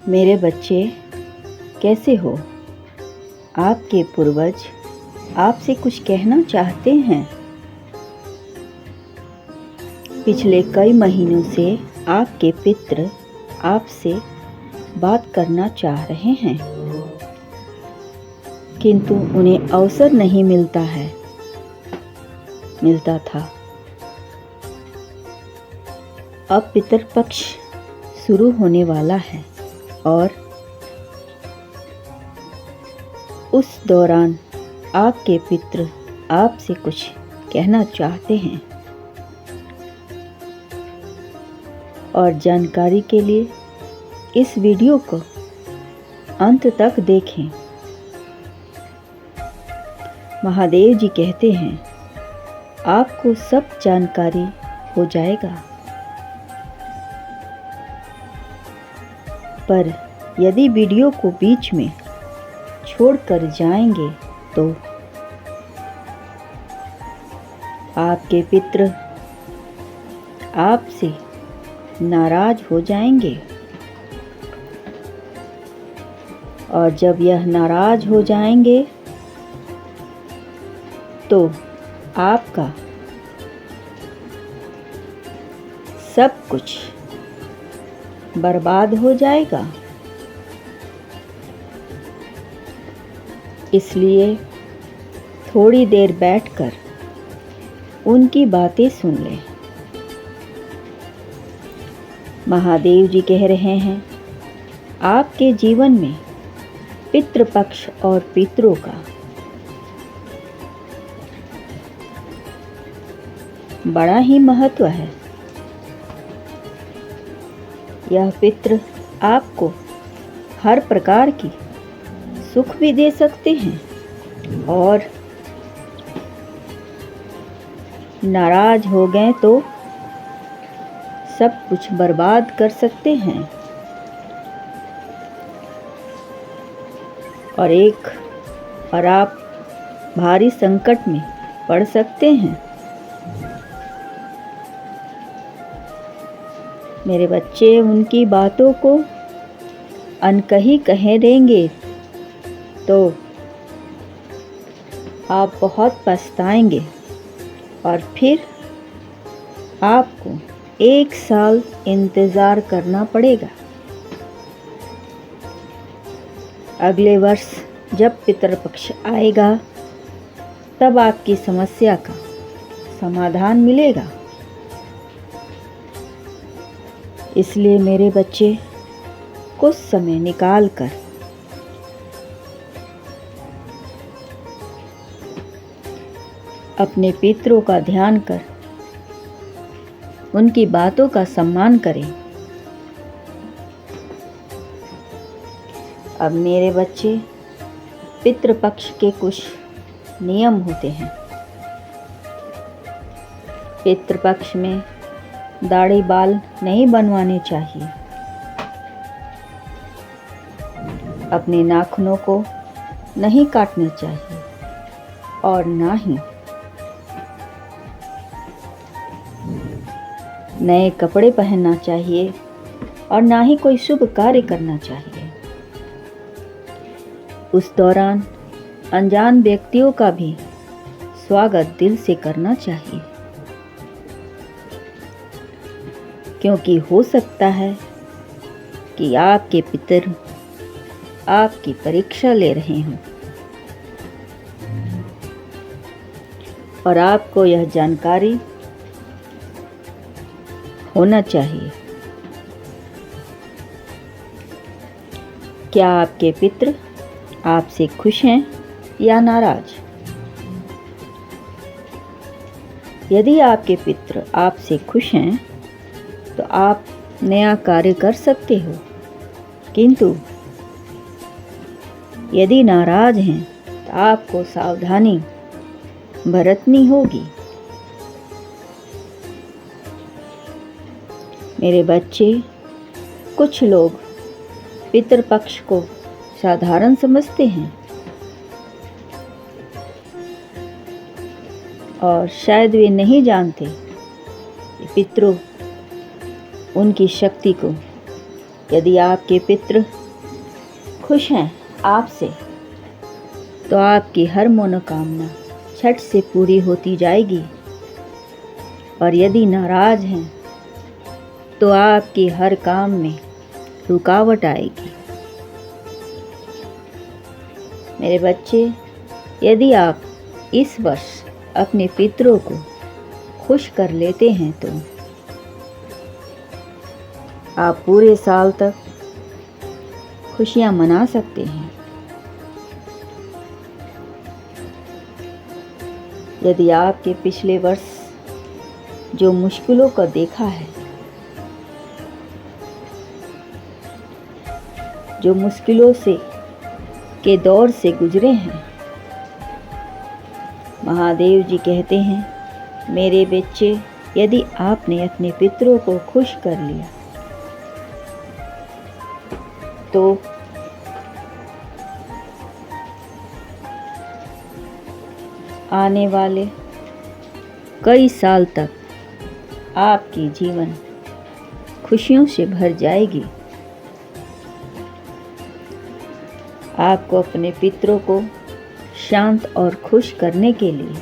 मेरे बच्चे कैसे हो? आपके पूर्वज आपसे कुछ कहना चाहते हैं। पिछले कई महीनों से आपके पितृ आपसे बात करना चाह रहे हैं, किंतु उन्हें अवसर नहीं मिलता था। अब पितृपक्ष शुरू होने वाला है और उस दौरान आपके पितृ आपसे कुछ कहना चाहते हैं। और जानकारी के लिए इस वीडियो को अंत तक देखें। महादेव जी कहते हैं, आपको सब जानकारी हो जाएगा, पर यदि वीडियो को बीच में छोड़कर जाएंगे तो आपके पितृ आपसे नाराज हो जाएंगे, और जब यह नाराज हो जाएंगे तो आपका सब कुछ बर्बाद हो जाएगा। इसलिए थोड़ी देर बैठकर उनकी बातें सुन लें। महादेव जी कह रहे हैं, आपके जीवन में पितृपक्ष और पितरों का बड़ा ही महत्व है। यह पितृ आपको हर प्रकार की सुख भी दे सकते हैं और नाराज हो गए तो सब कुछ बर्बाद कर सकते हैं। और आप भारी संकट में पड़ सकते हैं। मेरे बच्चे उनकी बातों को अनकही कह देंगे तो आप बहुत पछताएंगे, और फिर आपको 1 साल इंतज़ार करना पड़ेगा। अगले वर्ष जब पितृपक्ष आएगा तब आपकी समस्या का समाधान मिलेगा। इसलिए मेरे बच्चे कुछ समय निकाल कर अपने पितरों का ध्यान कर उनकी बातों का सम्मान करें। अब मेरे बच्चे, पितृपक्ष के कुछ नियम होते हैं। पितृपक्ष में दाढ़ी बाल नहीं बनवाने चाहिए, अपने नाखूनों को नहीं काटने चाहिए, और ना ही नए कपड़े पहनना चाहिए, और ना ही कोई शुभ कार्य करना चाहिए। उस दौरान अनजान व्यक्तियों का भी स्वागत दिल से करना चाहिए, क्योंकि हो सकता है कि आपके पितर आपकी परीक्षा ले रहे हों और आपको यह जानकारी होना चाहिए। क्या आपके पितृ आपसे खुश हैं या नाराज? यदि आपके पितृ आपसे खुश हैं तो आप नया कार्य कर सकते हो, किंतु यदि नाराज हैं तो आपको सावधानी बरतनी होगी। मेरे बच्चे, कुछ लोग पितृपक्ष को साधारण समझते हैं और शायद वे नहीं जानते कि पितरों उनकी शक्ति को यदि आपके पितृ खुश हैं आपसे तो आपकी हर मनोकामना झट से पूरी होती जाएगी, और यदि नाराज हैं तो आपके हर काम में रुकावट आएगी। मेरे बच्चे, यदि आप इस वर्ष अपने पितरों को खुश कर लेते हैं तो आप पूरे साल तक खुशियां मना सकते हैं। यदि आपके पिछले वर्ष जो मुश्किलों को देखा है, जो मुश्किलों से के दौर से गुजरे हैं, महादेव जी कहते हैं मेरे बच्चे, यदि आपने अपने पितरों को खुश कर लिया तो आने वाले कई साल तक आपकी जीवन खुशियों से भर जाएगी। आपको अपने पितरों को शांत और खुश करने के लिए,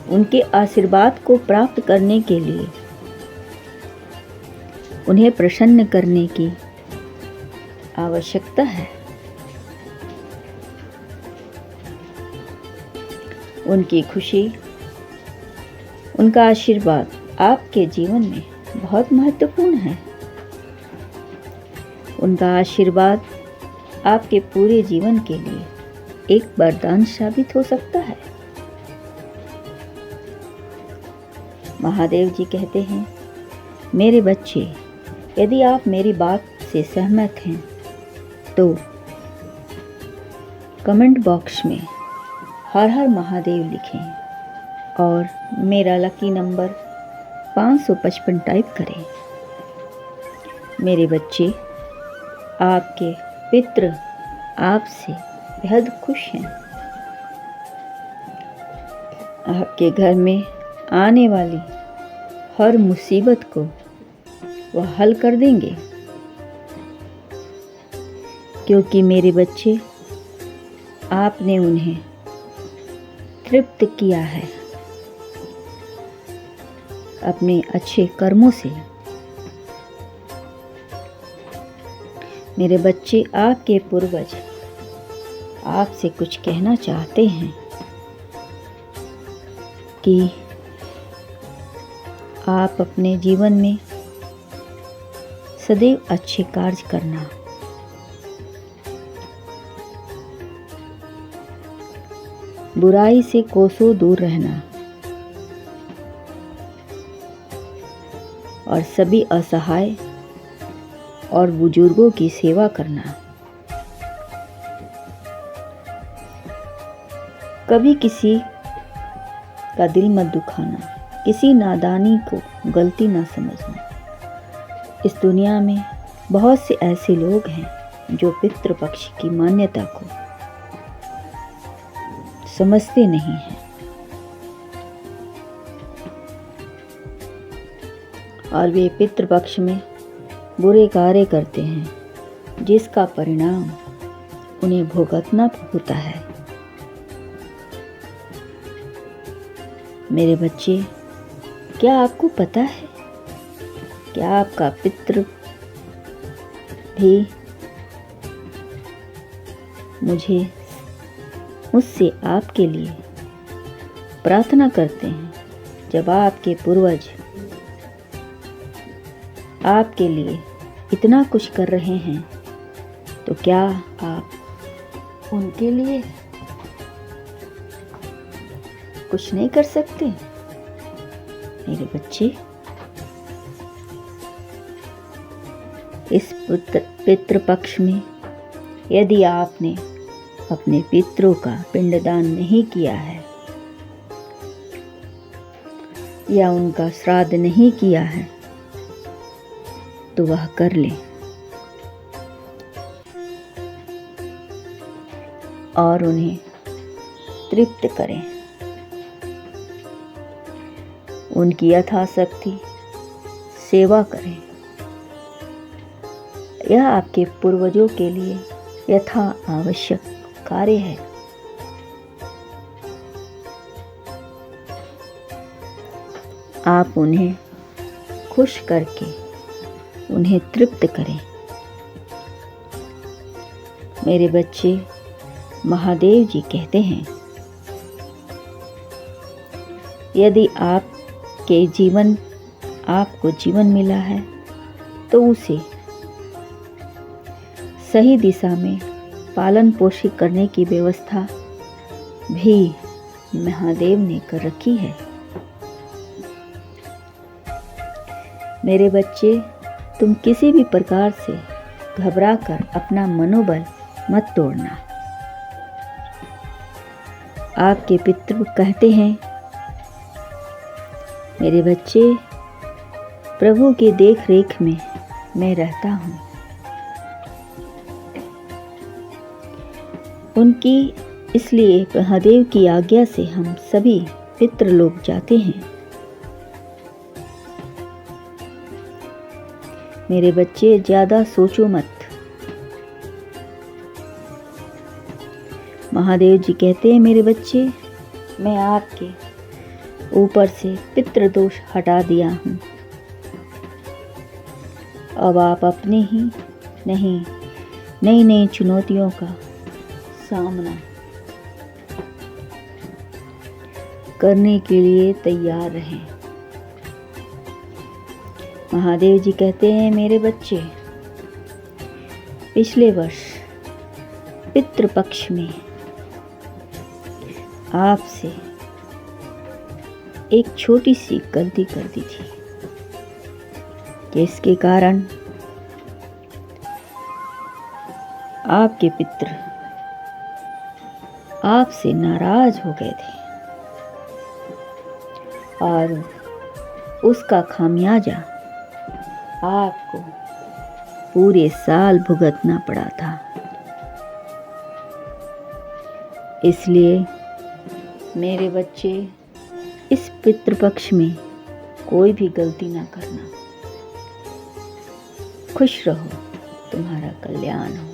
उनके आशीर्वाद को प्राप्त करने के लिए, उन्हें प्रसन्न करने की आवश्यकता है। उनकी खुशी, उनका आशीर्वाद आपके जीवन में बहुत महत्वपूर्ण है। उनका आशीर्वाद आपके पूरे जीवन के लिए एक वरदान साबित हो सकता है। महादेव जी कहते हैं मेरे बच्चे, यदि आप मेरी बात से सहमत हैं तो कमेंट बॉक्स में हर हर महादेव लिखें और मेरा लकी नंबर 555 टाइप करें। मेरे बच्चे, आपके पितृ आपसे बेहद खुश हैं। आपके घर में आने वाली हर मुसीबत को वह हल कर देंगे, क्योंकि मेरे बच्चे, आपने उन्हें तृप्त किया है अपने अच्छे कर्मों से। मेरे बच्चे, आपके पूर्वज आपसे कुछ कहना चाहते हैं कि आप अपने जीवन में सदैव अच्छे कार्य करना, बुराई से कोसों दूर रहना और सभी असहाय और बुजुर्गों की सेवा करना। कभी किसी का दिल मत दुखाना, किसी नादानी को गलती ना समझना। इस दुनिया में बहुत से ऐसे लोग हैं जो पितृपक्ष की मान्यता को समझते नहीं हैं और वे पितृपक्ष में बुरे कार्य करते हैं, जिसका परिणाम उन्हें भुगतना होता है। मेरे बच्चे, क्या आपको पता है कि आपका पितृ भी मुझसे आपके लिए प्रार्थना करते हैं? जब आपके पूर्वज आपके लिए इतना कुछ कर रहे हैं तो क्या आप उनके लिए कुछ नहीं कर सकते? मेरे बच्चे, इस पितृपक्ष में यदि आपने अपने पितरों का पिंडदान नहीं किया है या उनका श्राद्ध नहीं किया है तो वह कर लें और उन्हें तृप्त करें। उनकी यथाशक्ति सेवा करें। यह आपके पूर्वजों के लिए यथा आवश्यक कार्य है। आप उन्हें खुश करके उन्हें तृप्त करें। मेरे बच्चे, महादेव जी कहते हैं, यदि आपको जीवन मिला है तो उसे सही दिशा में पालन पोषण करने की व्यवस्था भी महादेव ने कर रखी है। मेरे बच्चे, तुम किसी भी प्रकार से घबराकर अपना मनोबल मत तोड़ना। आपके पितृ कहते हैं, मेरे बच्चे, प्रभु के देख रेख में मैं रहता हूँ। उनकी इसलिए महादेव की आज्ञा से हम सभी पितृलोक जाते हैं। मेरे बच्चे, ज़्यादा सोचो मत। महादेव जी कहते हैं, मेरे बच्चे, मैं आपके ऊपर से पितृदोष हटा दिया हूँ। अब आप अपने ही नहीं, नई नई चुनौतियों का सामना करने के लिए तैयार रहें। महादेव जी कहते हैं, मेरे बच्चे, पिछले वर्ष पितृपक्ष में आपसे एक छोटी सी गलती कर दी थी, जिसके कारण आपके पितृ आपसे नाराज हो गए थे और उसका खामियाजा आपको पूरे साल भुगतना पड़ा था। इसलिए मेरे बच्चे, इस पितृपक्ष में कोई भी गलती ना करना। खुश रहो, तुम्हारा कल्याण हो।